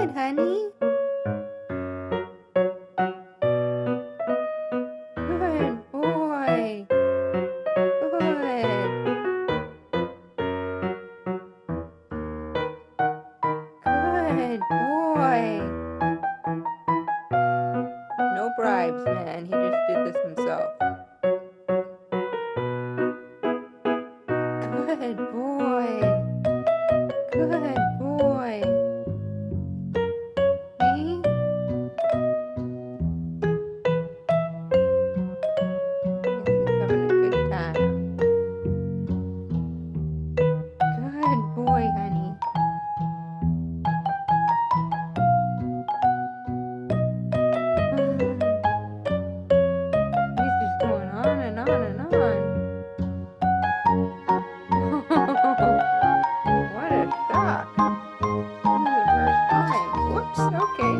Good, honey. Good boy. Good. Good boy. No bribes, man. He just did this himself. Good boy. Good boy. Me? Yes, he's having a good time. Good boy, honey. He's just going on and on and on. What a shock. This is the first time. Whoops, okay.